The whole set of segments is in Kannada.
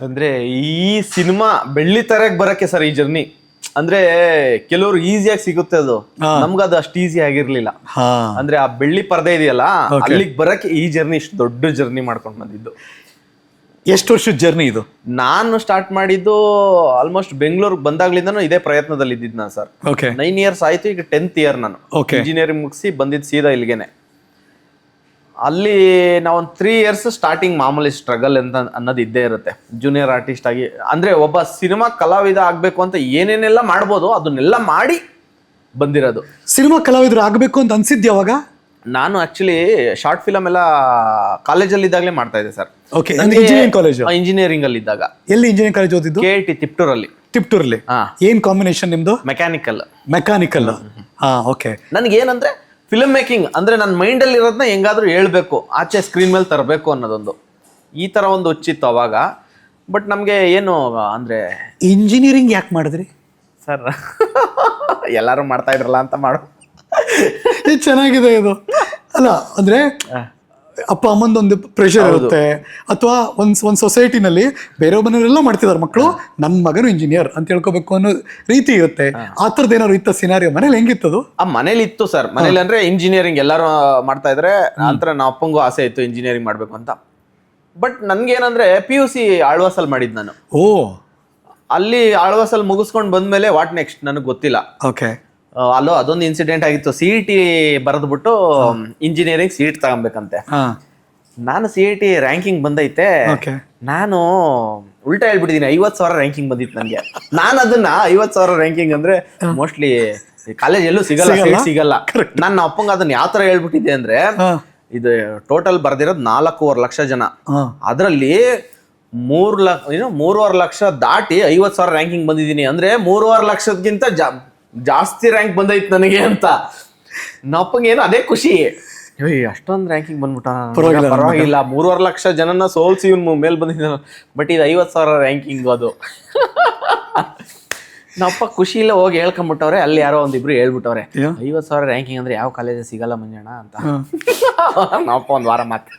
ಅಂದ್ರೆ ಈ ಸಿನಿಮಾ ಬೆಳ್ಳಿ ತೆರೆಗೆ ಬರಕ್ಕೆ ಸರ್ ಈ ಜರ್ನಿ ಅಂದ್ರೆ ಕೆಲವ್ರು ಈಸಿಯಾಗಿ ಸಿಗುತ್ತೆ ಅದು, ನಮ್ಗದು ಅಷ್ಟು ಈಸಿ ಆಗಿರ್ಲಿಲ್ಲ. ಅಂದ್ರೆ ಆ ಬೆಳ್ಳಿ ಪರದೆ ಇದೆಯಲ್ಲ, ಅಲ್ಲಿಗೆ ಬರಕ್ಕೆ ಈ ಜರ್ನಿ ಇಷ್ಟು ದೊಡ್ಡ ಜರ್ನಿ ಮಾಡ್ಕೊಂಡು ಬಂದಿದ್ದು. ಎಷ್ಟು ವರ್ಷದ ಜರ್ನಿ ಇದು? ನಾನು ಸ್ಟಾರ್ಟ್ ಮಾಡಿದ್ದು ಆಲ್ಮೋಸ್ಟ್ ಬೆಂಗಳೂರಿಗೆ ಬಂದಾಗ್ಲಿಂದನೂ ಇದೇ ಪ್ರಯತ್ನದಲ್ಲಿ ಇದ್ದಿದ್ದು ನಾನು ಸರ್. 9 years ಆಯ್ತು, ಈಗ 10th year ನಾನು ಇಂಜಿನಿಯರಿಂಗ್ ಮುಗಿಸಿ ಬಂದಿದ್ದು ಸೀದಾ ಇಲ್ಲಿಗೆನೆ. ಅಲ್ಲಿ ನಾವೊಂದು 3 years ಸ್ಟಾರ್ಟಿಂಗ್ ಮಾಮೂಲಿ ಸ್ಟ್ರಗಲ್ ಅಂತ ಅನ್ನೋದು ಇದ್ದೇ ಇರುತ್ತೆ. ಜೂನಿಯರ್ ಆರ್ಟಿಸ್ಟ್ ಆಗಿ ಅಂದ್ರೆ ಒಬ್ಬ ಸಿನಿಮಾ ಕಲಾವಿದ ಆಗ್ಬೇಕು ಅಂತ ಏನೇನೆಲ್ಲ ಮಾಡ್ಬೋದು ಅದನ್ನೆಲ್ಲ ಮಾಡಿ ಬಂದಿರೋದು. ಸಿನಿಮಾ ಕಲಾವಿದ್ರು ಆಗ್ಬೇಕು ಅಂತ ಅನ್ಸಿದ್ ಯಾವಾಗ? ನಾನು ಆಕ್ಚುಲಿ ಶಾರ್ಟ್ ಫಿಲಮ್ ಎಲ್ಲ ಕಾಲೇಜಲ್ಲಿ ಇದ್ದಾಗಲೇ ಮಾಡ್ತಾ ಇದ್ದೆ ಸರ್. Engineering college? ಇಂಜಿನಿಯರಿಂಗ್ ಅಲ್ಲಿ ಇದ್ದಾಗ. ಎಲ್ಲಿ ಇಂಜಿನಿಯರಿಂಗ್ ಕಾಲೇಜ್ ಓದಿದ್ದು? KIT ತಿಪ್ಟೂರಲ್ಲಿ. ತಿಪ್ಟೂರಲ್ಲಿ? ಏನ್ ಕಾಂಬಿನೇಷನ್ ನಿಮ್ದು? ಮೆಕ್ಯಾನಿಕಲ್. ಮೆಕ್ಯಾನಿಕಲ್. ಓಕೆ. ನನಗೆ ಏನಂದ್ರೆ ಫಿಲ್ಮ್ ಮೇಕಿಂಗ್ ಅಂದ್ರೆ ನನ್ನ ಮೈಂಡ್ ಅಲ್ಲಿ ಇರೋದನ್ನ ಹೆಂಗಾದ್ರೂ ಹೇಳ್ಬೇಕು, ಆಚೆ ಸ್ಕ್ರೀನ್ ಮೇಲೆ ತರಬೇಕು ಅನ್ನೋದೊಂದು ಈ ತರ ಒಂದು ಹುಚ್ಚಿತ್ತು ಅವಾಗ. ಬಟ್ ನಮ್ಗೆ ಏನು ಅಂದ್ರೆ ಇಂಜಿನಿಯರಿಂಗ್ ಯಾಕೆ ಮಾಡಿದ್ರಿ ಸರ್? ಎಲ್ಲಾರು ಮಾಡ್ತಾ ಇದ್ರಲ್ಲ ಅಂತ ಮಾಡು. ಚೆನ್ನಾಗಿದೆ ಇದು. ಅಲ್ಲ ಅಂದ್ರೆ ಅಪ್ಪ ಅಮ್ಮಂದೊಂದು ಪ್ರೆಷರ್ ಇರುತ್ತೆ, ಅಥವಾ ಒಂದ್ ಸೊಸೈಟಿನಲ್ಲಿ ಬೇರೆ ಮನೆಯವರೆಲ್ಲ ಮಾಡ್ತಿದಾರೆ ಮಕ್ಕಳು, ನನ್ನ ಮಗನು ಇಂಜಿನಿಯರ್ ಅಂತ ಹೇಳ್ಕೋಬೇಕು ಅನ್ನೋ ರೀತಿ ಇರುತ್ತೆ. ಆ ಥರದ್ದು ಏನಾದ್ರು ಇತ್ತ ಸಿನಾರಿಯೋ ಮನೇಲಿ? ಹೆಂಗಿತ್ತದು? ಆ ಮನೇಲಿ ಇತ್ತು ಸರ್. ಮನೇಲಿ ಅಂದ್ರೆ ಇಂಜಿನಿಯರಿಂಗ್ ಎಲ್ಲಾರು ಮಾಡ್ತಾ ಇದ್ರೆ ನಂತರ ನಮ್ಮ ಅಪ್ಪಂಗೂ ಆಸೆ ಇತ್ತು ಇಂಜಿನಿಯರಿಂಗ್ ಮಾಡ್ಬೇಕು ಅಂತ. ಬಟ್ ನನ್ಗೇನಂದ್ರೆ PUC ಆಳ್ವಾಸಲ್ಲಿ ಮಾಡಿದ್ ನಾನು. ಅಲ್ಲಿ ಆಳ್ವಾಸಲ್ಲಿ ಮುಗಿಸ್ಕೊಂಡು ಬಂದ್ಮೇಲೆ ವಾಟ್ ನೆಕ್ಸ್ಟ್ ನನಗೆ ಗೊತ್ತಿಲ್ಲ. ಅಲ್ಲೋ ಅದೊಂದು ಇನ್ಸಿಡೆಂಟ್ ಆಗಿತ್ತು. CET ಬರೆದ್ಬಿಟ್ಟು ಇಂಜಿನಿಯರಿಂಗ್ ಸೀಟ್ ತಗೊಬೇಕಂತೆ. ನಾನು CET ರ್ಯಾಂಕಿಂಗ್ ಬಂದೈತೆ, ನಾನು ಉಲ್ಟಾ ಹೇಳ್ಬಿಟ್ಟಿದೀನಿ. 50,000 ರ್ಯಾಂಕಿಂಗ್ ಬಂದಿತ್ತು ನನಗೆ. ನಾನು ಅದನ್ನ 50,000 ರ್ಯಾಂಕಿಂಗ್ ಅಂದ್ರೆ ಮೋಸ್ಟ್ಲಿ ಕಾಲೇಜ್ ಎಲ್ಲೂ ಸಿಗಲ್ಲ, ಸೀಟ್ ಸಿಗಲ್ಲ. ನನ್ನ ಅಪ್ಪಂಗ ಅದನ್ನ ಯಾವ ತರ ಹೇಳ್ಬಿಟ್ಟಿದ್ದೆ ಅಂದ್ರೆ, ಇದು ಟೋಟಲ್ ಬರ್ದಿರೋದು 4.25 ಲಕ್ಷ ಜನ, ಅದರಲ್ಲಿ 3.25 ಲಕ್ಷ ದಾಟಿ 50,000 ರ್ಯಾಂಕಿಂಗ್ ಬಂದಿದ್ದೀನಿ. ಅಂದ್ರೆ 3.25 ಲಕ್ಷಕ್ಕಿಂತ ಜಾಸ್ತಿ ರ್ಯಾಂಕ್ ಬಂದೈತ್ ನನಗೆ ಅಂತ. ನಪ್ಪಂಗೆ ಏನೋ ಅದೇ ಖುಷಿ, ಅಷ್ಟೊಂದು ರ್ಯಾಂಕಿಂಗ್ ಬಂದ್ಬಿಟ್ಟ, ಪರವಾಗಿಲ್ಲ 3.25 ಲಕ್ಷ ಜನನ ಸೋಲ್ಸಿ ಇವ್ನ ಮೇಲ್ ಬಂದಿದ್ದಾನ. ಬಟ್ ಇದು 50,000 ರ್ಯಾಂಕಿಂಗ್ ಅದು. ನಪ್ಪ ಖುಷಿಯಿಲ್ಲ ಹೋಗಿ ಹೇಳ್ಕೊಂಬಿಟ್ಟವ್ರೆ. ಅಲ್ಲಿ ಯಾರೋ ಒಂದಿಬ್ರು ಹೇಳ್ಬಿಟ್ಟವ್ರೆ, 50,000 ರ್ಯಾಂಕಿಂಗ್ ಅಂದ್ರೆ ಯಾವ ಕಾಲೇಜ್ ಸಿಗಲ್ಲ ಮಂಜಣ್ಣ ಅಂತ. ನಪ್ಪ ಒಂದ್ ವಾರ ಮಾತು,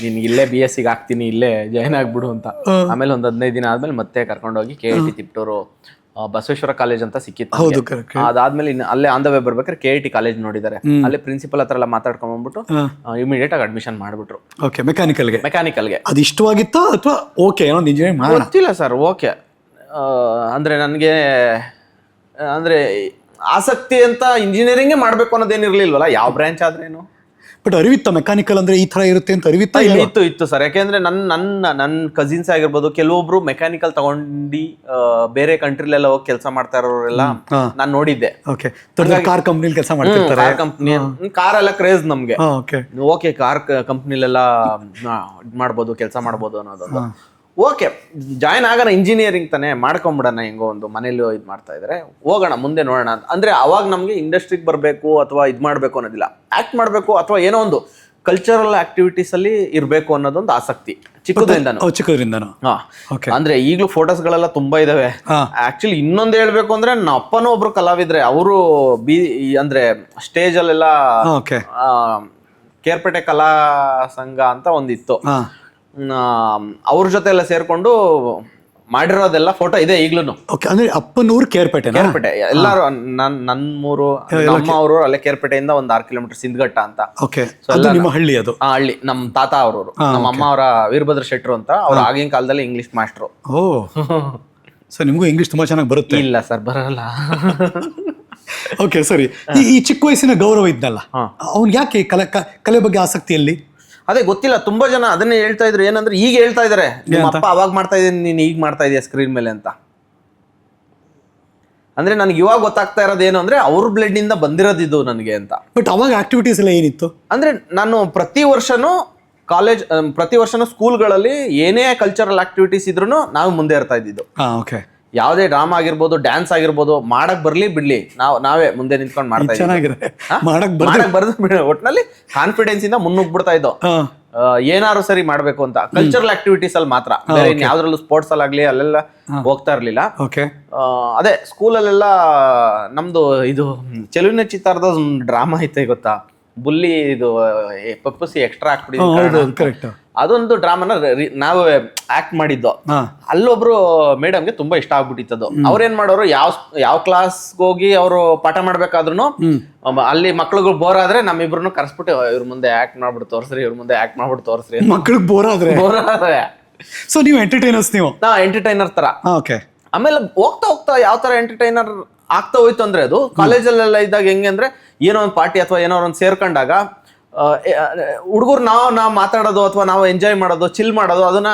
ನಿನ್ಗೆ ಇಲ್ಲೇ BSc ಹಾಕ್ತೀನಿ, ಇಲ್ಲೇ ಜಾಯ್ನ್ ಆಗ್ಬಿಡು ಅಂತ. ಆಮೇಲೆ ಒಂದ್ 15 ದಿನ ಆದ್ಮೇಲೆ ಮತ್ತೆ ಕರ್ಕೊಂಡೋಗಿ KIT ತಿಪ್ಟೂರು ಬಸವೇಶ್ವರ ಕಾಲೇಜ್ ಅಂತ ಸಿಕ್ಕಿತ್ತು. ಅದಾದ್ಮೇಲೆ ಅಲ್ಲೇ ಆನ್ ದ ವೇ ಬರ್ಬೇಕಾದ್ರೆ KIT ಕಾಲೇಜ್ ನೋಡಿದ್ದಾರೆ. ಅಲ್ಲೇ ಪ್ರಿನ್ಸಿಪಲ್ ಹತ್ರ ಎಲ್ಲ ಮಾತಾಡ್ಕೊಂಡ್ ಬಂದ್ಬಿಟ್ಟು ಇಮಿಡಿಯೇಟ್ ಆಗಿ ಅಡ್ಮಿಷನ್ ಮಾಡ್ಬಿಟ್ರು ಮೆಕ್ಯಾನಿಕಲ್ಗೆ. ಅದು ಇಷ್ಟವಾಗಿತ್ತಾ ಅಥವಾ ಗೊತ್ತಿಲ್ಲ ಸರ್. ಓಕೆ ಅಂದ್ರೆ ನನ್ಗೆ ಅಂದ್ರೆ ಆಸಕ್ತಿ ಅಂತ ಇಂಜಿನಿಯರಿಂಗೇ ಮಾಡ್ಬೇಕು ಅನ್ನೋದೇನಿರ್ಲಿಲ್ವಲ್ಲ, ಯಾವ ಬ್ರಾಂಚ್ ಆದ್ರೇನು. ಬಟ್ ಅರಿವಿತ್ತ ಮೆಕ್ಯಾನಿಕಲ್ ಅಂದ್ರೆ ಈ ತರ ಇರುತ್ತೆ ಅಂತ ಅರಿವಿತ್ತ? ಇತ್ತು ಸರ್. ಯಾಕೆಂದ್ರೆ ನನ್ನ ಕಸಿನ್ಸ್ ಆಗಿರ್ಬೋದು, ಕೆಲವೊಬ್ರು ಮೆಕ್ಯಾನಿಕಲ್ ತಗೊಂಡು ಬೇರೆ ಕಂಟ್ರಿಲೆಲ್ಲ ಹೋಗಿ ಕೆಲಸ ಮಾಡ್ತಾ ಇರೋರೆಲ್ಲ ನಾನು ನೋಡಿದ್ದೆ. ಕಾರ್ ಕಂಪ್ನಿಲಿ ಕೆಲಸ ಮಾಡ್ತಿರ್ತಾರೆ. ಕಾರ್ ಎಲ್ಲ ಕ್ರೇಜ್ ನಮ್ಗೆ. ಓಕೆ ಕಾರ್ ಕಂಪ್ನಿಲೆಲ್ಲ ಮಾಡ್ಬೋದು, ಕೆಲಸ ಮಾಡ್ಬೋದು ಅನ್ನೋದು. ಓಕೆ ಜಾಯ್ನ್ ಆಗೋಣ, ಇಂಜಿನಿಯರಿಂಗ್ ತಾನೆ ಮಾಡ್ಕೊಂಬಿಡೋಣ, ಹೆಂಗೋ ಒಂದು ಮನೇಲಿ ಇದು ಮಾಡ್ತಾ ಇದ್ರೆ ಹೋಗೋಣ ಮುಂದೆ ನೋಡೋಣ ಅಂತ. ಅಂದ್ರೆ ಅವಾಗ ನಮ್ಗೆ ಇಂಡಸ್ಟ್ರಿಗೆ ಬರಬೇಕು ಅಥವಾ ಇದು ಮಾಡಬೇಕು ಅನ್ನೋದಿಲ್ಲ, ಆಕ್ಟ್ ಮಾಡಬೇಕು ಅಥವಾ ಏನೋ ಒಂದು ಕಲ್ಚರಲ್ ಆಕ್ಟಿವಿಟೀಸ್ ಅಲ್ಲಿ ಇರಬೇಕು ಅನ್ನೋದೊಂದು ಆಸಕ್ತಿ ಚಿಕ್ಕದ್ರಿಂದನೂ. ಅಂದ್ರೆ ಈಗಲೂ ಫೋಟೋಸ್ ಗಳೆಲ್ಲ ತುಂಬಾ ಇದಾವೆ. ಆಕ್ಚುಲಿ ಇನ್ನೊಂದು ಹೇಳ್ಬೇಕು ಅಂದ್ರೆ ನಮ್ಮ ಅಪ್ಪನೂ ಒಬ್ರು ಕಲಾವಿದ್ರೆ. ಅವರು ಅಂದ್ರೆ ಸ್ಟೇಜ್ ಅಲ್ಲೆಲ್ಲ ಕೇರ್ಪೇಟೆ ಕಲಾ ಸಂಘ ಅಂತ ಒಂದಿತ್ತು, ಅವ್ರ ಜೊತೆ ಎಲ್ಲ ಸೇರ್ಕೊಂಡು ಮಾಡಿರೋದೆಲ್ಲ ಫೋಟೋ ಇದೆ ಈಗ್ಲೂ. ಅಂದ್ರೆ ಅಪ್ಪನೂರು ಕೇರ್ಪೇಟೆ ಎಲ್ಲಾರು ನನ್ನೂರು ನಮ್ಮ ಅವರು ಅಲ್ಲೇ ಕೇರ್ಪೇಟೆಯಿಂದ ಒಂದು 6 ಕಿಲೋಮೀಟರ್ ಸಿಂಧಘಟ್ಟ ಅಂತ. ಹಳ್ಳಿ ಅದು. ಹಳ್ಳಿ ನಮ್ಮ ತಾತ ಅವ್ರವರು, ನಮ್ಮ ಅಮ್ಮ ಅವರ ವೀರಭದ್ರ ಶೆಟ್ರು ಅಂತ. ಅವ್ರು ಆಗಿನ ಕಾಲದಲ್ಲಿ ಇಂಗ್ಲಿಷ್ ಮಾಸ್ಟ್ರು. ಸರ್ ನಿಮ್ಗೂ ಇಂಗ್ಲಿಷ್ ತುಂಬಾ ಚೆನ್ನಾಗಿ ಬರುತ್ತೆ? ಇಲ್ಲ ಸರ್, ಬರಲ್ಲ. ಓಕೆ ಸರಿ. ಈ ಚಿಕ್ಕ ವಯಸ್ಸಿನ ಗೌರವ ಇದ್ನಲ್ಲ, ಅವ್ನ್ ಯಾಕೆ ಕಲೆ ಬಗ್ಗೆ ಆಸಕ್ತಿಯಲ್ಲಿ? ಅದೇ ಗೊತ್ತಿಲ್ಲ. ತುಂಬಾ ಜನ ಅದನ್ನೇ ಹೇಳ್ತಾ ಇದ್ರು. ಏನಂದ್ರೆ ಈಗ ಹೇಳ್ತಾ ಇದಾರೆ, ನಿಮ್ಮ ಅಪ್ಪ ಅವಾಗ ಮಾಡ್ತಾ ಇದ್ದೀನಿ, ನೀನ್ ಈಗ ಮಾಡ್ತಾ ಇದೀಯ ಸ್ಕ್ರೀನ್ ಮೇಲೆ ಅಂತ. ಅಂದ್ರೆ ನನ್ಗೆ ಇವಾಗ ಗೊತ್ತಾಗ್ತಾ ಇರೋದೇನು ಅಂದ್ರೆ ಅವ್ರ ಬ್ಲಡ್ ಇಂದ ಬಂದಿರೋದಿದ್ದು ನನಗೆ ಅಂತ. ಬಟ್ ಅವಾಗ ಆಕ್ಟಿವಿಟೀಸ್ ಎಲ್ಲ ಏನಿತ್ತು ಅಂದ್ರೆ ನಾನು ಪ್ರತಿ ವರ್ಷನೂ ಸ್ಕೂಲ್ಗಳಲ್ಲಿ ಏನೇ ಕಲ್ಚರಲ್ ಆಕ್ಟಿವಿಟೀಸ್ ಇದ್ರು ನಾವು ಮುಂದೆ ಇರ್ತಾ ಇದ್ದಿದ್ದು. ಯಾವುದೇ ಡ್ರಾಮಾ ಆಗಿರ್ಬೋದು, ಡ್ಯಾನ್ಸ್ ಆಗಿರ್ಬೋದು, ಮಾಡಕ್ ಬರ್ಲಿ ಬಿಡ್ಲಿ ನಾವೇ ಮುಂದೆ ನಿಂತ್ಕೊಂಡು ಮಾಡ್ತಾ ಇದ್ದೀವಿ. ಒಟ್ನಲ್ಲಿ ಕಾನ್ಫಿಡೆನ್ಸ್ ಇಂದ ಮುನ್ನುಗ್ಬಿಡ್ತಾ ಇದ್ದೋ. ಏನಾದ್ರು ಸರಿ ಮಾಡ್ಬೇಕು ಅಂತ. ಕಲ್ಚರಲ್ ಆಕ್ಟಿವಿಟೀಸ್ ಅಲ್ಲಿ ಮಾತ್ರ, ಬೇರೆ ಯಾವ್ದ್ರಲ್ಲೂ ಸ್ಪೋರ್ಟ್ಸ್ ಅಲ್ಲಾಗ್ಲಿ ಅಲ್ಲೆಲ್ಲ ಹೋಗ್ತಾ ಇರ್ಲಿಲ್ಲ. ಅದೇ ಸ್ಕೂಲಲ್ಲೆಲ್ಲ ನಮ್ದು ಇದು ಚೆಲುವಿನ ಚಿತ್ತಾರದ ಒಂದು ಡ್ರಾಮಾ ಐತೆ ಗೊತ್ತಾ, ಬುಲ್ಲಿ ಇದು ಪಪ್ಪಸಿ ಎಕ್ಸ್ಟ್ರಾ ಹಾಕ್ಬಿಡಿ. ಅದೊಂದು ಡ್ರಾಮಾನ ನಾವು ಆಕ್ಟ್ ಮಾಡಿದ್ದು. ಹಾ. ಅಲ್ಲೊಬ್ರು ಮೇಡಮ್ಗೆ ತುಂಬಾ ಇಷ್ಟ ಆಗ್ಬಿಟ್ಟಿತ್ತದು. ಅವ್ರೇನ್ ಮಾಡೋರು, ಯಾವ ಕ್ಲಾಸ್ಗೆ ಹೋಗಿ ಅವರು ಪಾಠ ಮಾಡ್ಬೇಕಾದ್ರೂ ಅಲ್ಲಿ ಮಕ್ಳುಗಳು ಬೋರ್ ಆದ್ರೆ ನಮ್ಮಿಬ್ರು ಕರ್ಸ್ಬಿಟ್ಟು ಇವ್ರ ಮುಂದೆ ಆಕ್ಟ್ ಮಾಡ್ಬಿಟ್ಟು ತೋರ್ಸ್ರಿ, ಇವ್ರ ಮುಂದೆ ಆಕ್ಟ್ ಮಾಡ್ಬಿಟ್ಟು ತೋರ್ಸ್ರಿ. ಮಕ್ಳಿಗೆ ಬೋರ್ ಆದ್ರೆ ಸೊ ನೀವು ಎಂಟರ್ಟೈನರ್ಸ್, ನೀವು ನಾ ಎಂಟರ್ಟೈನರ್ ತರ. ಓಕೆ. ಆಮೇಲೆ ಹೋಗ್ತಾ ಹೋಗ್ತಾ ಯಾವ ತರ ಎಂಟರ್ಟೈನರ್ ಆಗ್ತಾ ಹೋಯ್ತು ಅಂದ್ರೆ, ಅದು ಕಾಲೇಜಲ್ಲೆಲ್ಲ ಇದ್ದಾಗ ಹೆಂಗೆ ಅಂದ್ರೆ, ಏನೋ ಒಂದು ಪಾರ್ಟಿ ಅಥವಾ ಏನೋ ಒಂದು ಸೇರ್ಕೊಂಡಾಗ ಹುಡುಗರು ನಾವು ಮಾತಾಡೋದು ಅಥವಾ ನಾವು ಎಂಜಾಯ್ ಮಾಡೋದು, ಚಿಲ್ ಮಾಡೋದು, ಅದನ್ನ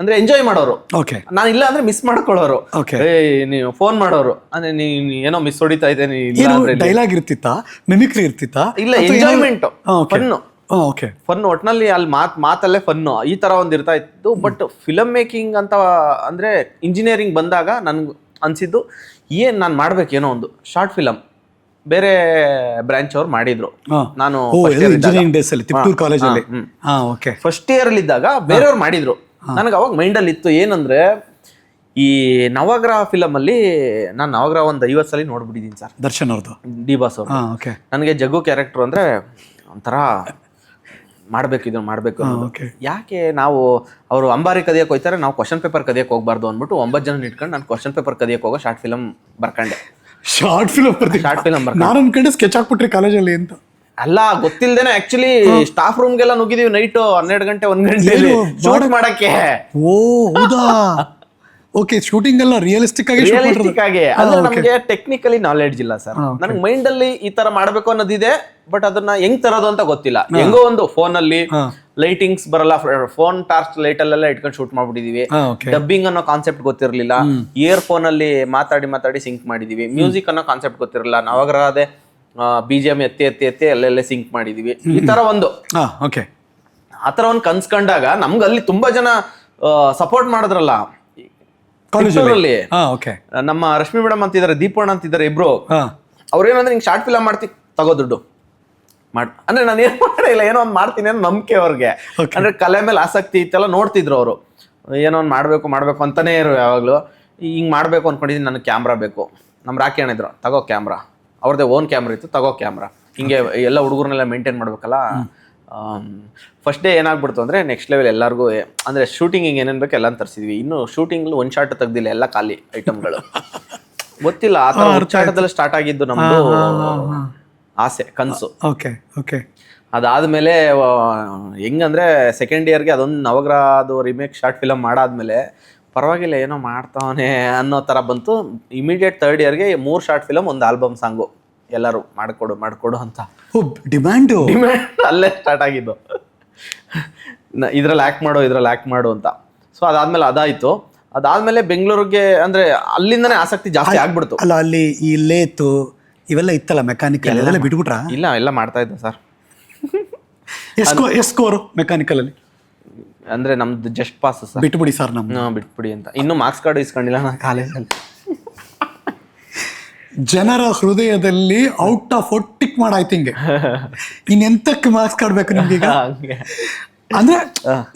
ಅಂದ್ರೆ ಎಂಜಾಯ್ ಮಾಡೋರು. ಓಕೆ. ನಾನು ಇಲ್ಲ ಅಂದ್ರೆ ಮಿಸ್ ಮಾಡ್ಕೊಳ್ಳೋರು. Okay. ನೀವು ಫೋನ್ ಮಾಡೋರು ಅಂದ್ರೆ ನೀನ್ ಏನೋ ಮಿಸ್ ಹೊಡಿತಾ ಇದೆ, ಡೈಲಾಗ್ ಇರ್ತಿತ್ತಾ, ಮಿಮಿಕ್ರಿ ಇರ್ತಿತ್ತಾ? ಇಲ್ಲ, ಎಂಜಾಯ್ಮೆಂಟ್, ಫನ್ನು. ಓಕೆ. ಫನ್, ಒಟ್ನಲ್ಲಿ ಅಲ್ಲಿ ಮಾತಲ್ಲೇ ಫನ್ನು, ಈ ತರ ಒಂದ್ ಇರ್ತಾ ಇತ್ತು. ಬಟ್ ಫಿಲಮ್ ಮೇಕಿಂಗ್ ಅಂತ ಅಂದ್ರೆ ಇಂಜಿನಿಯರಿಂಗ್ ಬಂದಾಗ ನನ್ಗೆ ಅನ್ಸಿದ್ದು, ನಾನು ಮಾಡ್ಬೇಕೇನೋ ಒಂದು ಶಾರ್ಟ್ ಫಿಲಮ್. ಬೇರೆ ಬ್ರಾಂಚ್ ಅವ್ರು ಮಾಡಿದ್ರು. ನಾನು ಇಂಜಿನಿಯರಿಂಗ್ ಡೇಸ್ ಅಲ್ಲಿ ತಿಪ್ಟೂರ್ ಕಾಲೇಜಲ್ಲಿ ಫಸ್ಟ್ ಇಯರ್ ಅಲ್ಲಿ ಇದ್ದಾಗ ಬೇರೆಯವ್ರು ಮಾಡಿದ್ರು. ನನಗೆ ಅವಾಗ ಮೈಂಡಲ್ಲಿ ಇತ್ತು ಏನಂದ್ರೆ, ಈ ನವಗ್ರಹ ಫಿಲಮ್ ಅಲ್ಲಿ ನಾನು ನವಗ್ರಹ ಒಂದು 50 ಸಲ ನೋಡ್ಬಿಟ್ಟಿದ್ದೀನಿ ಸರ್, ದರ್ಶನ್ ಅವ್ರದ್ದು, ಡಿ ಬಾಸ್ ಅವ್ರು. ನನಗೆ ಜಗ್ಗು ಕ್ಯಾರೆಕ್ಟರ್ ಅಂದ್ರೆ ಒಂಥರ ಮಾಡ್ಬೇಕು. ಯಾಕೆ ನಾವು ಅವರು ಅಂಬಾರಿ ಕದಿಯಕ್ಕೆ ಹೋಗ್ತಾರೆ, ನಾವು ಕ್ವಶನ್ ಪೇಪರ್ ಕದಿಯಕ್ಕೆ ಹೋಗ್ಬಾರ್ದು ಅಂದ್ಬಿಟ್ಟು 9 ಜನ ಇಟ್ಕೊಂಡು ನಾನು ಕ್ವಶನ್ ಪೇಪರ್ ಕದಿಯಕ್ಕೆ ಹೋಗೋ ಶಾರ್ಟ್ ಫಿಲಮ್ ಬರ್ಕೊಂಡೆ. ಶಾರ್ಟ್ ಫಿಲಮ್ ನಾನು ಅನ್ಕೊಂಡೆ ಸ್ಕೆಚ್ ಹಾಕ್ಬಿಟ್ರಿ ಕಾಲೇಜಲ್ಲಿ ಅಂತ. ಅಲ್ಲ, ಗೊತ್ತಿಲ್ದೇನೆ ಆಕ್ಚುಲಿ ಸ್ಟಾಫ್ ರೂಮ್ಗೆಲ್ಲ ನುಗ್ಗಿದೀವಿ ನೈಟ್ 12 ಗಂಟೆ 1 ಗಂಟೆಯಲ್ಲಿ ಶೂಟ್ ಮಾಡಕ್ಕೆ. ಓ ಹೌದಾ. ಓಕೆ. ಶೂಟಿಂಗ್ ಎಲ್ಲ ರಿಯಲಿಸ್ಟಿಕ್ ಆಗಿ ಅಂದ್ರೆ ನಮಗೆ ಟೆಕ್ನಿಕಲಿ ನಾಲೆಡ್ಜ್ ಇಲ್ಲ ಸರ್. ನನಗೆ ಮೈಂಡ್ ಅಲ್ಲಿ ಈ ತರ ಮಾಡ್ಬೇಕು ಅನ್ನೋದಿದೆ, ಬಟ್ ಅದನ್ನ ಹೆಂಗ್ ತರೋದು ಅಂತ ಗೊತ್ತಿಲ್ಲ. ಹೆಂಗೋ ಒಂದು ಫೋನ್ ಅಲ್ಲಿ ಲೈಟಿಂಗ್ಸ್ ಬರಲ್ಲ, ಫೋನ್ ಟಾರ್ಚ್ ಲೈಟ್ ಅಲ್ಲೆಲ್ಲ ಇಟ್ಕೊಂಡು ಶೂಟ್ ಮಾಡ್ಬಿಟ್ಟಿದೀವಿ. ಡಬ್ಬಿಂಗ್ ಅನ್ನೋ ಕಾನ್ಸೆಪ್ಟ್ ಗೊತ್ತಿರಲಿಲ್ಲ, ಇಯರ್ ಫೋನ್ ಅಲ್ಲಿ ಮಾತಾಡಿ ಸಿಂಕ್ ಮಾಡಿದೀವಿ. ಮ್ಯೂಸಿಕ್ ಅನ್ನೋ ಕಾನ್ಸೆಪ್ಟ್ ಗೊತ್ತಿರಲಿಲ್ಲ, ನವಗ್ರಹದೇ BGM ಎತ್ತಿ ಅಲ್ಲೆಲ್ಲ ಸಿಂಕ್ ಮಾಡಿದೀವಿ. ಈ ತರ ಒಂದು ಆತರ ಒಂದು ಕನ್ಸ್ಕೊಂಡಾಗ ನಮ್ಗೆ ಅಲ್ಲಿ ತುಂಬಾ ಜನ ಸಪೋರ್ಟ್ ಮಾಡಿದ್ರಲ್ಲ. ಕಾಲೇಜಲ್ಲಿ ನಮ್ಮ ರಶ್ಮಿ ಮೇಡಮ್ ಅಂತಿದ್ದಾರೆ, ದೀಪಣ್ಣ ಅಂತಿದ್ದಾರೆ, ಇಬ್ರು. ಅವ್ರೇನಂದ್ರೆ ಹಿಂಗ್ ಶಾರ್ಟ್ ಫಿಲಮ್ ಮಾಡ್ತಿ, ತಗೋ ದುಡ್ಡು ಅಂದ್ರೆ ನಾನು ಏನ್ ಮಾಡಿಲ್ಲ, ಏನೋ ಒಂದ್ ಮಾಡ್ತೀನಿ ಅನ್ನೋ ನಂಬಿಕೆ ಅವ್ರಿಗೆ. ಅಂದ್ರೆ ಕಲೆ ಮೇಲೆ ಆಸಕ್ತಿ ಇತ್ತೆಲ್ಲ ನೋಡ್ತಿದ್ರು ಅವರು. ಏನೋ ಒಂದ್ ಮಾಡ್ಬೇಕು ಅಂತಾನೆ ಇರು ಯಾವಾಗ್ಲೂ. ಹಿಂಗ್ ಮಾಡ್ಬೇಕು ಅನ್ಕೊಂಡಿದ್ದೀನಿ, ನನಗೆ ಕ್ಯಾಮ್ರಾ ಬೇಕು. ನಮ್ ರಾಕಿ ಹೇಳಿದ್ರು, ತಗೋ ಕ್ಯಾಮ್ರಾ. ಅವ್ರದ್ದೇ ಓನ್ ಕ್ಯಾಮ್ರಾ ಇತ್ತು, ತಗೋ ಕ್ಯಾಮ್ರಾ. ಹಿಂಗೆ ಎಲ್ಲ ಹುಡುಗರನ್ನೆಲ್ಲ ಮೇಂಟೈನ್ ಮಾಡ್ಬೇಕಲ್ಲ. ಫಸ್ಟ್ ಡೇ ಏನಾಗ್ಬಿಡ್ತು ಅಂದ್ರೆ, ನೆಕ್ಸ್ಟ್ ಲೆವೆಲ್ ಎಲ್ಲರಿಗೂ ಅಂದ್ರೆ ಶೂಟಿಂಗ್ ಹಿಂಗೆ ಏನೇನು ಬೇಕು ಎಲ್ಲ ತರಿಸಿದ್ವಿ. ಇನ್ನು ಶೂಟಿಂಗ್ 1 ಶಾಟ್ ತೆಗ್ದಿಲ್ಲ, ಎಲ್ಲ ಖಾಲಿ ಐಟಮ್ಗಳು. ಗೊತ್ತಿಲ್ಲ, ಆ ಥರ ಶಾಟದಲ್ಲಿ ಸ್ಟಾರ್ಟ್ ಆಗಿದ್ದು ನಮ್ದು ಆಸೆ, ಕನಸು. ಅದಾದ್ಮೇಲೆ ಹೆಂಗಂದ್ರೆ ಸೆಕೆಂಡ್ ಇಯರ್ಗೆ ಅದೊಂದು ನವಗ್ರಹದು ರಿಮೇಕ್ ಶಾರ್ಟ್ ಫಿಲಮ್ ಮಾಡಾದ್ಮೇಲೆ ಪರವಾಗಿಲ್ಲ ಏನೋ ಮಾಡ್ತಾವನೆ ಅನ್ನೋ ಥರ ಬಂತು. ಇಮಿಡಿಯೇಟ್ 3rd ಇಯರ್ಗೆ 3 ಶಾರ್ಟ್ ಫಿಲಮ್, 1 ಆಲ್ಬಮ್ ಸಾಂಗು ಎಲ್ಲರೂ ಮಾಡ್ಕೊಡು ಅಂತ ಡಿಮ್ಯಾಂಡ್ ಅಲ್ಲೇ ಸ್ಟಾರ್ಟ್ ಆಗಿದ್ದು. ಇದ್ರಲ್ಲಿ ಆ್ಯಕ್ಟ್ ಮಾಡು ಅಂತ. ಸೊ ಅದಾದ್ಮೇಲೆ ಅದಾಯ್ತು. ಅದಾದ್ಮೇಲೆ ಬೆಂಗಳೂರಿಗೆ ಅಂದ್ರೆ ಅಲ್ಲಿಂದನೇ ಆಸಕ್ತಿ ಜಾಸ್ತಿ ಆಗ್ಬಿಡ್ತು. ಅಲ್ಲ, ಅಲ್ಲಿ ಈ ಲೇತು ಇವೆಲ್ಲ ಇತ್ತಲ್ಲ, ಮೆಕ್ಯಾನಿಕಲ್ ಎಲ್ಲ ಬಿಟ್ಬಿಟ್ರಾ? ಇಲ್ಲ, ಎಲ್ಲ ಮಾಡ್ತಾ ಇದ್ದೆ ಸರ್. ಎಷ್ಟು ಸ್ಕೋರು ಮೆಕ್ಯಾನಿಕಲ್ ಅಲ್ಲಿ? ಅಂದ್ರೆ ನಮ್ದು ಜಸ್ಟ್ ಪಾಸ್ ಸರ್. ಬಿಟ್ಬಿಡಿ ಸರ್, ಬಿಟ್ಬಿಡಿ ಅಂತ. ಇನ್ನು ಮಾರ್ಕ್ಸ್ ಕಾರ್ಡ್ ಇಸ್ಕೊಂಡಿಲ್ಲ ನಾನು ಕಾಲೇಜಲ್ಲಿ. ಜನರ ಹೃದಯದಲ್ಲಿ ಔಟ್ ಆಫ್ ಟಿಕ್ ಮಾಡಾಯ್ತು ಹಿಂಗೆ. ಇನ್ನೆಂತಕ್ಕೆ ಮಾರ್ಕ್ಸ್ ಕಾರ್ಡ್ ಬೇಕು ನಿಮ್ಗೀಗ? ಅಂದ್ರೆ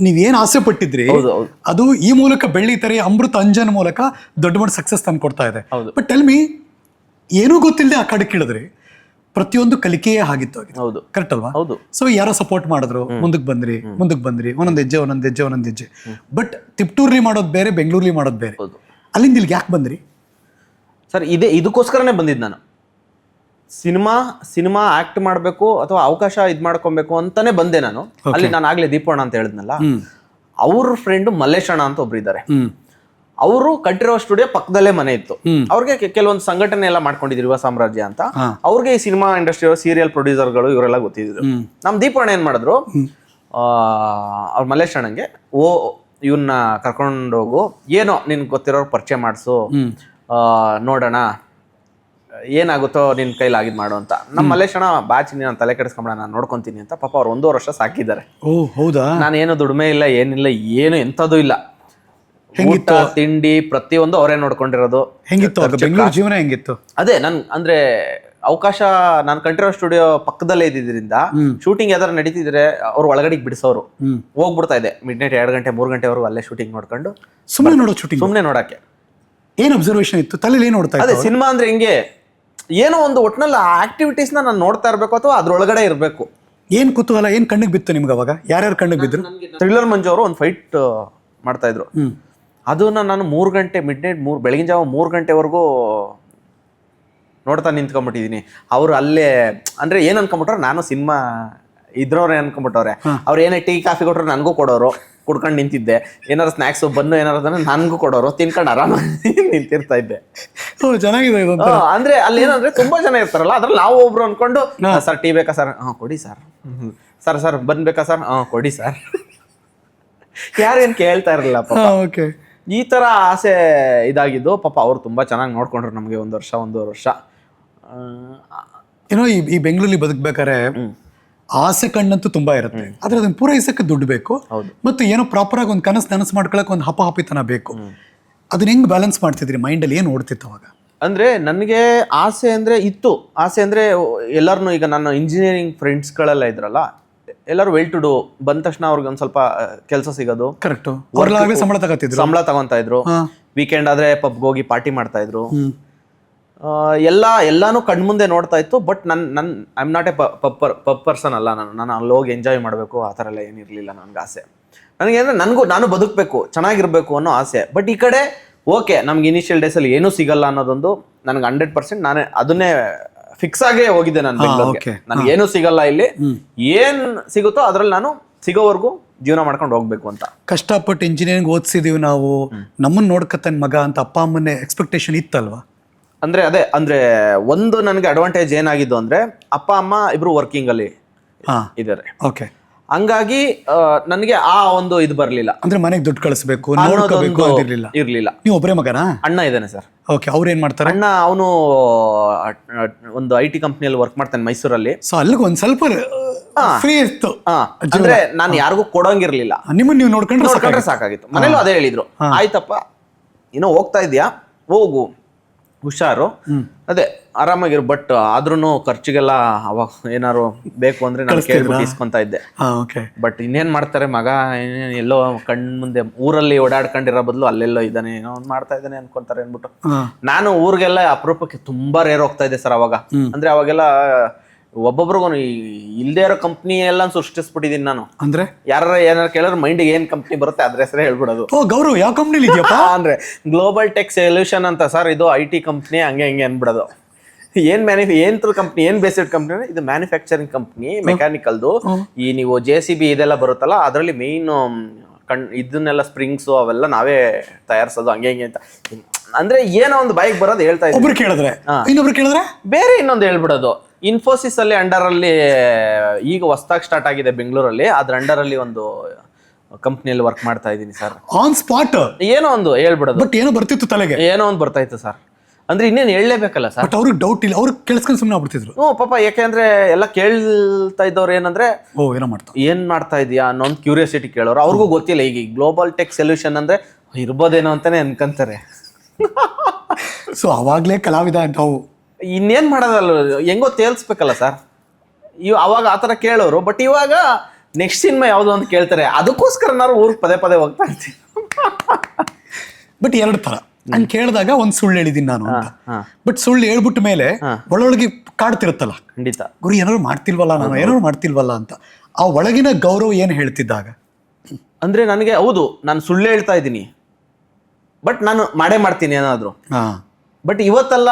ನೀವೇನ್ ಆಸೆ ಪಟ್ಟಿದ್ರಿ ಅದು ಈ ಮೂಲಕ ಬೆಳ್ಳಿ ತೆರೆ ಅಮೃತ ಅಂಜನ್ ಮೂಲಕ ದೊಡ್ಡ ಮಟ್ಟ ಸಕ್ಸಸ್ ತಂದು ಕೊಡ್ತಾ ಇದೆ. ಬಟ್ ಟೆಲ್ ಮಿ, ಏನೂ ಗೊತ್ತಿಲ್ಲದೆ ಆ ಕಡೆ ಕೇಳಿದ್ರಿ, ಪ್ರತಿಯೊಂದು ಕಲಿಕೆಯೇ ಆಗಿತ್ತು. ಹೌದು, ಕರೆಕ್ಟ್ ಅಲ್ವಾ? ಹೌದು. ಸೊ ಯಾರೋ ಸಪೋರ್ಟ್ ಮಾಡಿದ್ರು, ಮುಂದಕ್ಕೆ ಬಂದ್ರಿ, ಒಂದೊಂದು ಹೆಜ್ಜೆ. ಬಟ್ ತಿಪ್ಟೂರ್ಲಿ ಮಾಡೋದು ಬೇರೆ, ಬೆಂಗಳೂರ್ಲಿ ಮಾಡೋದು ಬೇರೆ. ಅಲ್ಲಿಂದ ಇಲ್ಲಿಗೆ ಯಾಕೆ ಬಂದ್ರಿ ಸರ್? ಇದಕ್ಕೋಸ್ಕರನೇ ಬಂದಿದ್ದು ನಾನು. ಸಿನಿಮಾ ಆಕ್ಟ್ ಮಾಡಬೇಕು ಅಥವಾ ಅವಕಾಶ ಇದ್ ಮಾಡ್ಕೊಬೇಕು ಅಂತಾನೆ ಬಂದೆ ನಾನು. ಅಲ್ಲಿ ನಾನು ಆಗ್ಲೇ ದೀಪಣ್ಣ ಅಂತ ಹೇಳಿದ್ನಲ್ಲ, ಅವ್ರ ಫ್ರೆಂಡ್ ಮಲ್ಲೇಶಣ್ಣ ಅಂತ ಒಬ್ರು ಇದ್ದಾರೆ. ಅವರು ಕಟ್ಟಿರೋ ಸ್ಟುಡಿಯೋ ಪಕ್ಕದಲ್ಲೇ ಮನೆ ಇತ್ತು. ಅವ್ರಿಗೆ ಕೆಲವೊಂದು ಸಂಘಟನೆ ಎಲ್ಲ ಮಾಡ್ಕೊಂಡಿದ್ರು, ಯುವ ಸಾಮ್ರಾಜ್ಯ ಅಂತ. ಅವ್ರಿಗೆ ಈ ಸಿನಿಮಾ ಇಂಡಸ್ಟ್ರಿ ಸೀರಿಯಲ್ ಪ್ರೊಡ್ಯೂಸರ್ಗಳು ಇವರೆಲ್ಲ ಗೊತ್ತಿದ್ರು. ನಮ್ ದೀಪಣ್ಣ ಏನ್ ಮಾಡಿದ್ರು, ಅವ್ರ ಮಲ್ಲೇಶಣ್ಣಂಗೆ ಇವನ್ನ ಕರ್ಕೊಂಡು ಹೋಗು, ಏನೋ ನಿನ್ ಗೊತ್ತಿರೋರು ಪರಿಚಯ ಮಾಡಿಸು, ನೋಡೋಣ ಏನಾಗುತ್ತೋ ನಿನ್ ಕೈಲಿ ಆಗಿದ್ ಮಾಡು ಅಂತ. ನಮ್ಮ ಮಲ್ಲೇಶಣ್ಣ ಬಾಚಿ ನಾನು ತಲೆ ಕೆಡಿಸ್ಕೊಂಬೇಡ, ನಾನು ನೋಡ್ಕೊಂತೀನಿ ಅಂತ. ಪಾಪ ಅವ್ರು 1.5 ವರ್ಷ ಸಾಕಿದ್ದಾರೆ. ಹೌದಾ? ನಾನೇನು ದುಡಿಮೆ ಇಲ್ಲ, ಏನಿಲ್ಲ, ಏನು ಎಂಥದ್ದು ಇಲ್ಲ. ಊಟ ತಿಂಡಿ ಪ್ರತಿಯೊಂದು ಅವರೇ ನೋಡ್ಕೊಂಡಿರೋದು. ಬೆಂಗಳೂರು ಜೀವನ ಹೆಂಗಿತ್ತು? ಅದೇ ನನ್ ಅಂದ್ರೆ ಅವಕಾಶ, ನಾನು ಕಂಟಿರೋ ಸ್ಟುಡಿಯೋ ಪಕ್ಕದಲ್ಲೇ ಇದ್ದಿದ್ರಿಂದ ಶೂಟಿಂಗ್ ಯಾವ್ದಾರು ನಡೀತಿದ್ರೆ ಅವ್ರು ಒಳಗಡೆ ಬಿಡಿಸೋರು. ಹೋಗ್ಬಿಡ್ತಾ ಇದೆ ಮಿಡ್ ನೈಟ್ 2 ಗಂಟೆ 3 ಗಂಟೆವರೆಗೂ ಅಲ್ಲೇ ಶೂಟಿಂಗ್ ನೋಡ್ಕೊಂಡು ಸುಮ್ಮನೆ ನೋಡಕ್ಕೆ. ಏನ್ ಅಬ್ಸರ್ವೇಷನ್ ಇತ್ತು ತಲೆಯಲ್ಲಿ? ಏನ್ ನೋಡ್ತಾ? ಅದೇ ಸಿನಿಮಾ ಅಂದ್ರೆ ಹಿಂಗೆ ಏನೋ ಒಂದು ಒಟ್ನಲ್ಲಿ ಆ ಆಕ್ಟಿವಿಟೀಸ್ ನಾನು ನೋಡ್ತಾ ಇರ್ಬೇಕು ಅಥವಾ ಅದ್ರೊಳಗಡೆ ಇರ್ಬೇಕು. ಏನ್ ಕುತೂಹಲ, ಏನ್ ಕಣ್ಣಿಗೆ ಬಿತ್ತು ನಿಮ್ಗೆ ಅವಾಗ? ಯಾರ್ಯಾರು ಕಣ್ಣಿಗೆ ಬಿದ್ರು? ಥ್ರಿಲ್ಲರ್ ಮಂಜು ಅವರು ಒಂದು ಫೈಟ್ ಮಾಡ್ತಾ ಇದ್ರು. ಅದನ್ನ ನಾನು 3 ಗಂಟೆ ಬೆಳಗಿನ ಜಾವ 3 ಗಂಟೆವರೆಗೂ ನೋಡ್ತಾ ನಿಂತ್ಕೊಂಡ್ಬಿಟ್ಟಿದೀನಿ. ಅವ್ರು ಅಲ್ಲೇ ಅಂದ್ರೆ ಏನ್ ಅನ್ಕೊಂಬಿಟ್ರೆ ನಾನು ಸಿನಿಮಾ ಇದ್ರವ್ರೆ ಅನ್ಕೊಂಬಿಟ್ಟವ್ರೆ. ಅವ್ರು ಏನೇ ಟೀ ಕಾಫಿ ಕೊಟ್ಟರು ನನಗೂ ಕೊಡೋರು, ಕುಡ್ಕೊಂಡು ನಿಂತಿದ್ದೆ. ಏನಾರು ಸ್ನಾಕ್ಸ್ ಬನ್ನು ಏನಾರು ನನಗೂ ಕೊಡೋರು, ತಿನ್ಕೊಂಡು ಆರಾಮಾಗಿ ನಿಂತಿರ್ತಾ ಇದ್ದೆ. ಚೆನ್ನಾಗಿದೆ ಇದು. ಅಂದ್ರೆ ಅಲ್ಲಿ ಏನಂದ್ರೆ ತುಂಬಾ ಜನ ಇರ್ತಾರಲ್ಲ, ಅದ್ರಲ್ಲಿ ನಾವು ಒಬ್ರು ಅನ್ಕೊಂಡು ಸರ್ ಟೀ ಬೇಕಾ ಸರ್? ಕೊಡಿ ಸರ್. ಸರ್ ಬಂದ್ಬೇಕಾ ಸರ್? ಕೊಡಿ ಸರ್. ಯಾರೇನ್ ಕೇಳ್ತಾ ಇರಲಿಲ್ಲ ಪಾಪ. ಈ ತರ ಆಸೆ ಇದಾಗಿದ್ದು. ಪಾಪ ಅವ್ರು ತುಂಬಾ ಚೆನ್ನಾಗಿ ನೋಡ್ಕೊಂಡ್ರು ನಮ್ಗೆ 1-1.5 ವರ್ಷ. ಏನೋ ಈ ಬೆಂಗಳೂರಲ್ಲಿ ಬದುಕ್ಬೇಕಾರೆ ಆಸೆ ಕಣ್ಣಂತೂ ತುಂಬಾ ಇರುತ್ತೆ, ಆದ್ರೆ ಅದನ್ನ ಪೂರೈಸಕ್ಕೆ ದುಡ್ಡು ಬೇಕು. ಮತ್ತು ಏನೋ ಪ್ರಾಪರ್ ಆಗಿ ಒಂದು ಕನಸು ಮಾಡ್ಕೊಳಕ್ ಒಂದು ಹಪಾಹಪಿತನ ಬೇಕು. ಅದನ್ನ ಹೆಂಗ್ ಬ್ಯಾಲೆನ್ಸ್ ಮಾಡ್ತಿದ್ರಿ? ಮೈಂಡಲ್ಲಿ ಏನು ಓಡ್ತಿತ್ತು ಅವಾಗ? ಅಂದ್ರೆ ನನಗೆ ಆಸೆ ಅಂದ್ರೆ ಇತ್ತು. ಆಸೆ ಅಂದ್ರೆ ಎಲ್ಲಾರನು, ಈಗ ನನ್ನ ಇಂಜಿನಿಯರಿಂಗ್ ಫ್ರೆಂಡ್ಸ್ಗಳೆಲ್ಲ ಇದ್ರಲ್ಲ, ಎಲ್ಲರೂ ವೆಲ್ ಟು ಡೂ ಬಂದ ತಕ್ಷಣ ಅವ್ರಿಗೆ ಒಂದ್ ಸ್ವಲ್ಪ ಕೆಲಸ ಸಿಗೋದು. ಕರೆಕ್ಟ್. ಸಂಬಳ ತಗೊಂತಾ ಇದ್ರು. ವೀಕೆಂಡ್ ಆದ್ರೆ ಪಬ್ಗೆ ಹೋಗಿ ಪಾರ್ಟಿ ಮಾಡ್ತಾ ಇದ್ರು. ಎಲ್ಲಾನು ಕಣ್ಮುಂದೆ ನೋಡ್ತಾ ಇತ್ತು. But I am not A pub person ಅಲ್ಲ. ನಾನು ಅಲ್ಲಿ ಹೋಗಿ ಎಂಜಾಯ್ ಮಾಡಬೇಕು ಆ ಥರ ಎಲ್ಲ ಏನಿರಲಿಲ್ಲ ನನಗೆ ಆಸೆ. ನನಗೆ ಅಂದರೆ ನಾನು ಬದುಕಬೇಕು, ಚೆನ್ನಾಗಿರ್ಬೇಕು ಅನ್ನೋ ಆಸೆ. ಬಟ್ ಈ ಕಡೆ ಓಕೆ, ನಮ್ಗೆ ಇನಿಷಿಯಲ್ ಡೇಸಲ್ಲಿ ಏನೂ ಸಿಗಲ್ಲ ಅನ್ನೋದೊಂದು ನನಗೆ 100% ನಾನೇ ಅದನ್ನೇ ಫಿಕ್ಸ್ ಆಗೇ ಹೋಗಿದ್ದೆ. ನಾನು ಬೆಂಗಳೂರಿಗೆ ನನಗೆ ಏನೂ ಸಿಗಲ್ಲ, ಇಲ್ಲಿ ಏನ್ ಸಿಗುತ್ತೋ ಅದ್ರಲ್ಲಿ ನಾನು ಸಿಗೋವರೆಗೂ ಜೀವನ ಮಾಡ್ಕೊಂಡು ಹೋಗ್ಬೇಕು ಅಂತ. ಕಷ್ಟಪಟ್ಟು ಇಂಜಿನಿಯರಿಂಗ್ ಓದಿಸಿದೀವಿ ನಾವು, ನಮ್ಮನ್ನ ನೋಡ್ಕತ್ತನ್ ಮಗ ಅಂತ ಅಪ್ಪ ಅಮ್ಮನ ಎಕ್ಸ್ಪೆಕ್ಟೇಷನ್ ಇತ್ತಲ್ವಾ? ಅಂದ್ರೆ ಒಂದು ನನಗೆ ಅಡ್ವಾಂಟೇಜ್ ಏನಾಗಿದ್ದು ಅಂದ್ರೆ ಅಪ್ಪ ಅಮ್ಮ ಇಬ್ರು ವರ್ಕಿಂಗ್ ಅಲ್ಲಿ ಇದಾರೆ. ಓಕೆ. ಹಂಗಾಗಿ ನನಗೆ ಆ ಒಂದು ಇದು ಬರ್ಲಿಲ್ಲ. ಅಂದ್ರೆ ಮನೆಗೆ ದುಡ್ಡು ಕಳಿಸ್ಬೇಕು, ಇರ್ಲಿಲ್ಲ. ನೀವು ಒಬ್ಬರೇ ಮಗನಾ? ಅಣ್ಣ ಇದ್ದಾನೆ ಸರ್. ಓಕೆ. ಅವ್ರು ಏನ್ ಮಾಡ್ತಾರೆ? ಅಣ್ಣ ಅವನು ಒಂದು IT ಕಂಪ್ನಿಯಲ್ಲಿ ವರ್ಕ್ ಮಾಡ್ತಾನೆ ಮೈಸೂರಲ್ಲಿ. ಸೊ ಅಲ್ಲಿಗೆ ಒಂದ್ ಸ್ವಲ್ಪ ಫ್ರೀ ಇತ್ತು. ಅಂದ್ರೆ ನಾನು ಯಾರಿಗೂ ಕೊಡೋಂಗಿರ್ಲಿಲ್ಲ, ನಿಮ್ಮನ್ನ ನೀವು ನೋಡ್ಕೊಂಡ್ರೆ ಸಾಕಾಗಿತ್ತು. ಮನೇಲೂ ಅದೇ ಹೇಳಿದ್ರು, ಆಯ್ತಪ್ಪ ಏನೋ ಹೋಗ್ತಾ ಇದ್ಯಾ, ಹೋಗು, ಹುಷಾರು, ಅದೇ ಆರಾಮಾಗಿರು. ಬಟ್ ಆದ್ರೂ ಖರ್ಚಿಗೆಲ್ಲ ಅವಾಗ ಏನಾರು ಬೇಕು ಅಂದ್ರೆ ನಾನು ಕೇಳ್ಬಿಟ್ಟು ಇಸ್ಕೊಂತ ಇದ್ದೆ. ಬಟ್ ಇನ್ನೇನ್ ಮಾಡ್ತಾರೆ, ಮಗ ಎಲ್ಲೋ ಕಣ್ ಮುಂದೆ ಊರಲ್ಲಿ ಓಡಾಡ್ಕೊಂಡಿರೋ ಬದಲು ಅಲ್ಲೆಲ್ಲೋ ಇದ್ದಾನೆ, ಏನೋ ಒಂದ್ ಮಾಡ್ತಾ ಇದ್ದಾನೆ ಅನ್ಕೊಂತಾರೆ ಅನ್ಬಿಟ್ಟು ನಾನು ಊರಿಗೆಲ್ಲ ಅಪರೂಪಕ್ಕೆ ತುಂಬಾ ರೇರ್ ಹೋಗ್ತಾ ಇದ್ದೆ ಸರ್. ಅವಾಗ ಅಂದ್ರೆ ಅವಾಗೆಲ್ಲ ಒಬ್ಬೊಬ್ರಿಗೂ ಇಲ್ದೇ ಇರೋ ಕಂಪ್ನಿ ಎಲ್ಲ ಸೃಷ್ಟಿಸ್ಬಿಟ್ಟಿದೀನಿ ನಾನು. ಅಂದ್ರೆ ಏನಾರು ಕೇಳಿದ್ರೆ ಮೈಂಡಿಗೆ ಏನ್ ಕಂಪ್ನಿ ಬರುತ್ತೆ ಅದ್ರ ಹೆಸರೇ ಹೇಳ್ಬಿಡೋದು. ಗೌರವ್ ಯಾವ ಕಂಪ್ನಿ ಇದೆಯಪ್ಪ ಅಂದ್ರೆ ಗ್ಲೋಬಲ್ ಟೆಕ್ ಸೊಲ್ಯೂಷನ್ ಅಂತ ಸರ್, ಇದು IT ಕಂಪ್ನಿ, ಹಂಗೆ ಹಿಂಗೆ ಅನ್ಬಿಡೋದು. ಏನ್ ಕಂಪ್ನಿ, ಏನ್ ಬೇಸ್ಡ್ ಕಂಪ್ನಿ? ಇದು ಮ್ಯಾನುಫ್ಯಾಕ್ಚರಿಂಗ್ ಕಂಪ್ನಿ, ಮೆಕ್ಯಾನಿಕಲ್ದು. ಈ ನೀವು JCB ಇದೆಲ್ಲ ಬರುತ್ತಲ್ಲ, ಅದರಲ್ಲಿ ಮೇನ್ ಇದನ್ನೆಲ್ಲ ಸ್ಪ್ರಿಂಗ್ಸ್ ಅವೆಲ್ಲ ನಾವೇ ತಯಾರಿಸೋದು, ಹಂಗೆ ಹಿಂಗೆ ಅಂತ. ಅಂದ್ರೆ ಏನೋ ಒಂದು ಬೈಕ್ ಬರೋದು ಹೇಳ್ತಾ ಇದ್ದೆ. ಒಬ್ರು ಕೇಳಿದ್ರೆ ಇನ್ನೊಬ್ರು ಕೇಳಿದ್ರೆ ಬೇರೆ ಇನ್ನೊಂದು ಹೇಳ್ಬಿಡೋದು. ಇನ್ಫೋಸಿಸ್ ಅಲ್ಲಿ ಅಂಡರ್ ಅಲ್ಲಿ ಈಗ ಹೊಸದಾಗಿ ಸ್ಟಾರ್ಟ್ ಆಗಿದೆ ಬೆಂಗಳೂರಲ್ಲಿ, ಅದ್ರ ಅಂಡರ್ ಅಲ್ಲಿ ಒಂದು ಕಂಪ್ನಿಯಲ್ಲಿ ವರ್ಕ್ ಮಾಡ್ತಾ ಇದ್ದೀನಿ ಸರ್. ಆನ್ ಸ್ಪಾಟ್ ಏನೋ ಒಂದು ಹೇಳ್ಬಿಡೋದು. ಬಟ್ ಏನೋ ಬರ್ತಿತ್ತು ತಲೆಗೆ, ಏನೋ ಒಂದು ಬರ್ತಾ ಇತ್ತು ಸರ್. ಅಂದ್ರೆ ಇನ್ನೇನು ಹೇಳಲೇಬೇಕಲ್ಲ ಸರ್. ಬಟ್ ಅವ್ರಿಗೆ ಡೌಟ್ ಇಲ್ಲ, ಅವ್ರಿಗೆ ಕೇಳಿಸ್ಕೊಂಡು ಸುಮ್ಮನೆ ಆಗ್ಬಿಡ್ತಿದ್ರು. ಪಾಪ, ಯಾಕೆಂದ್ರೆ ಎಲ್ಲ ಕೇಳ್ತಾ ಇದ್ದವ್ರು ಏನಂದ್ರೆ ಏನ್ ಮಾಡ್ತಾ ಇದೀಯಾ ಅನ್ನೋ ಒಂದು ಕ್ಯೂರಿಯಾಸಿಟಿ ಕೇಳೋರು. ಅವ್ರಿಗೂ ಗೊತ್ತಿಲ್ಲ ಈಗ ಗ್ಲೋಬಲ್ ಟೆಕ್ ಸೊಲ್ಯೂಷನ್ ಅಂದ್ರೆ ಇರ್ಬೋದೇನೋ ಅಂತಾನೆ ಅನ್ಕೊಂತಾರೆ. ಸೊ ಅವಾಗ್ಲೇ ಕಲಾವಿದ ಅಂತ ಅವು ಇನ್ನೇನ್ ಮಾಡೋದಲ್ಲ, ಹೆಂಗೋ ತೇಲ್ಸ್ಬೇಕಲ್ಲ ಸರ್. ಅವಾಗ ಆತರ ಕೇಳೋರು. ಬಟ್ ಇವಾಗ ನೆಕ್ಸ್ಟ್ ಸಿನಿಮಾ ಯಾವ್ದು ಅಂತ ಕೇಳ್ತಾರೆ, ಅದಕ್ಕೋಸ್ಕರ ನಾವು ಊರಿಗೆ ಪದೇ ಹೋಗ್ತಾ ಇರ್ತೀವಿ. ಬಟ್ ಎರಡು ತರ ನಾನು ಕೇಳಿದಾಗ ಒಂದ್ ಸುಳ್ಳು ಹೇಳಿದೀನಿ ನಾನು ಅಂತ. ಬಟ್ ಸುಳ್ಳು ಹೇಳ್ಬಿಟ್ಟ ಮೇಲೆ ಒಳೊಳಗೆ ಕಾಡ್ತಿರುತ್ತಲ್ಲ, ಖಂಡಿತ ಗುರು ಏನಾದ್ರು ಮಾಡ್ತಿಲ್ವಲ್ಲ ಅಂತ. ಆ ಒಳಗಿನ ಗೌರವ್ ಏನ್ ಹೇಳ್ತಿದ್ದಾಗ ಅಂದ್ರೆ ನನಗೆ ಹೌದು, ನಾನು ಸುಳ್ಳು ಹೇಳ್ತಾ ಇದ್ದೀನಿ, ಬಟ್ ನಾನು ಮಾಡೇ ಮಾಡ್ತೀನಿ ಏನಾದ್ರು. ಬಟ್ ಇವತ್ತಲ್ಲ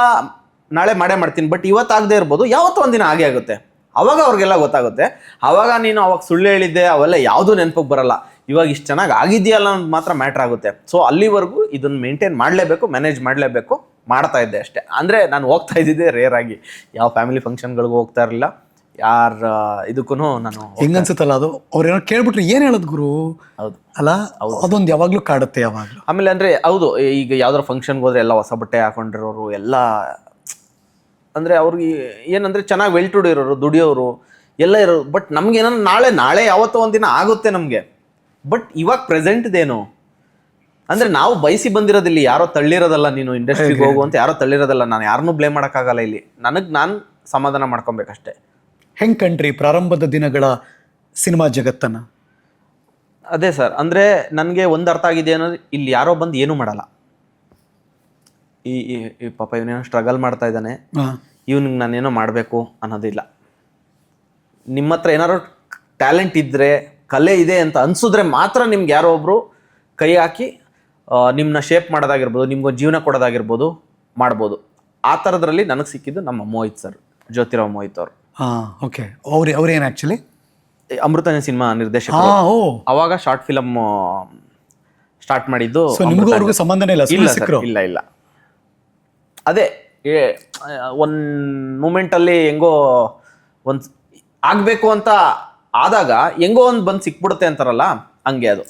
ನಾಳೆ ಮಾಡೇ ಮಾಡ್ತೀನಿ. ಬಟ್ ಇವತ್ತಾಗದೆ ಇರ್ಬೋದು, ಯಾವತ್ತೋ ಒಂದಿನ ಹಾಗೆ ಆಗುತ್ತೆ. ಅವಾಗ ಅವ್ರಿಗೆಲ್ಲ ಗೊತ್ತಾಗುತ್ತೆ. ಅವಾಗ ನೀನು ಅವಾಗ ಸುಳ್ಳು ಹೇಳಿದ್ದೆ ಅವೆಲ್ಲ ಯಾವುದು ನೆನಪಿಗೆ ಬರಲ್ಲ. ಇವಾಗ ಇಷ್ಟು ಚೆನ್ನಾಗಿ ಆಗಿದೆಯಲ್ಲ ಅನ್ನೋದು ಮಾತ್ರ ಮ್ಯಾಟ್ರ್ ಆಗುತ್ತೆ. ಸೊ ಅಲ್ಲಿವರೆಗೂ ಇದನ್ನು ಮೇಂಟೈನ್ ಮಾಡಲೇಬೇಕು, ಮ್ಯಾನೇಜ್ ಮಾಡಲೇಬೇಕು, ಮಾಡ್ತಾ ಇದ್ದೆ ಅಷ್ಟೇ. ಅಂದರೆ ನಾನು ಹೋಗ್ತಾ ಇದ್ದಿದ್ದೆ ರೇರ್ ಆಗಿ, ಯಾವ ಫ್ಯಾಮಿಲಿ ಫಂಕ್ಷನ್ಗಳಿಗೂ ಹೋಗ್ತಾ ಇರಲಿಲ್ಲ, ಯಾರ ಇದಕ್ಕೂ ನಾನು. ಹೆಂಗನ್ಸುತ್ತಲ್ಲ ಅದು, ಅವ್ರೇನೋ ಕೇಳ್ಬಿಟ್ರೆ ಏನು ಹೇಳೋದು ಗುರು? ಹೌದು ಅಲ್ಲ, ಅದೊಂದು ಯಾವಾಗಲೂ ಕಾಡುತ್ತೆ ಯಾವಾಗಲೂ. ಆಮೇಲೆ ಅಂದರೆ ಹೌದು, ಈಗ ಯಾವ್ದಾರು ಫಂಕ್ಷನ್ಗೆ ಹೋದ್ರೆ ಎಲ್ಲ ಹೊಸ ಬಟ್ಟೆ ಹಾಕೊಂಡಿರೋರು ಎಲ್ಲ, ಅಂದರೆ ಅವ್ರಿಗೆ ಏನಂದರೆ ಚೆನ್ನಾಗಿ ವೆಲ್ ಟು ಡೂ ಇರೋರು, ದುಡಿಯೋರು ಎಲ್ಲ ಇರೋರು. ಬಟ್ ನಮ್ಗೆ ಏನೋ ನಾಳೆ ಯಾವತ್ತೋ ಒಂದಿನ ಆಗುತ್ತೆ ನಮಗೆ. ಬಟ್ ಇವಾಗ ಪ್ರೆಸೆಂಟ್ದೇನು ಅಂದರೆ ನಾವು ಬಯಸಿ ಬಂದಿರೋದಿಲ್ಲ, ಯಾರೋ ತಳ್ಳಿರೋದಲ್ಲ. ನೀನು ಇಂಡಸ್ಟ್ರಿಗೆ ಹೋಗು ಅಂತ ಯಾರೋ ತಳ್ಳಿರೋದಲ್ಲ. ನಾನು ಯಾರನ್ನೂ ಬ್ಲೇಮ್ ಮಾಡೋಕ್ಕಾಗಲ್ಲ ಇಲ್ಲಿ. ನಾನು ಸಮಾಧಾನ ಮಾಡ್ಕೊಬೇಕಷ್ಟೇ. ಹೆಂಗೆ ಕಂಡ್ರಿ ಪ್ರಾರಂಭದ ದಿನಗಳ ಸಿನಿಮಾ ಜಗತ್ತನ್ನು? ಅದೇ ಸರ್, ಅಂದರೆ ನನಗೆ ಒಂದು ಅರ್ಥ ಆಗಿದೆ ಅನ್ನೋದು, ಇಲ್ಲಿ ಯಾರೋ ಬಂದು ಏನೂ ಮಾಡಲ್ಲ. ಈ ಪಾಪ ಇವನೇನೋ ಸ್ಟ್ರಗಲ್ ಮಾಡ್ತಾ ಇದ್ದಾನೆ, ಇವನಿಗೆ ನಾನೇನೋ ಮಾಡಬೇಕು ಅನ್ನೋದಿಲ್ಲ. ನಿಮ್ಮ ಹತ್ರ ಏನಾದ್ರು ಟ್ಯಾಲೆಂಟ್ ಇದ್ದರೆ ಕಲೆ ಇದೆ ಅಂತ ಅನ್ಸಿದ್ರೆ ಮಾತ್ರ ನಿಮ್ಗೆ ಯಾರೋ ಒಬ್ರು ಕೈ ಹಾಕಿ ನಿಮ್ಮನ್ನ ಶೇಪ್ ಮಾಡೋದಾಗಿರ್ಬೋದು, ನಿಮ್ಗೊಂದು ಜೀವನ ಕೊಡೋದಾಗಿರ್ಬೋದು ಮಾಡ್ಬೋದು. ಆ ಥರದ್ರಲ್ಲಿ ನನಗೆ ಸಿಕ್ಕಿದ್ದು ನಮ್ಮ ಮೋಹಿತ್ ಸರ್, ಜ್ಯೋತಿರಾವ್ ಮೋಹಿತ್ ಅವರು. ಓಕೆ. ಅವ್ರೇನು ಆ್ಯಕ್ಚುಲಿ ಅಮೃತನೇ ಸಿನಿಮಾ ನಿರ್ದೇಶಕರು. ಅವಾಗ ಶಾರ್ಟ್ ಫಿಲಮ್ ಸ್ಟಾರ್ಟ್ ಮಾಡಿದ್ದು. ನಿಮಗೂ ಅವ್ರಿಗೂ ಸಂಬಂಧನೇ ಇಲ್ಲ? ಇಲ್ಲ ಸರ್, ಇಲ್ಲ ಇಲ್ಲ. ಅದೇ ಒಂದು ಮೂಮೆಂಟಲ್ಲಿ ಹೆಂಗೋ ಒಂದು ಆಗಬೇಕು ಅಂತ ಆದಾಗ ಹೆಂಗೋ ಒಂದು ಬಂದು ಸಿಕ್ಬಿಡುತ್ತೆ ಅಂತಾರಲ್ಲ, ಹಂಗೆ ಅದು.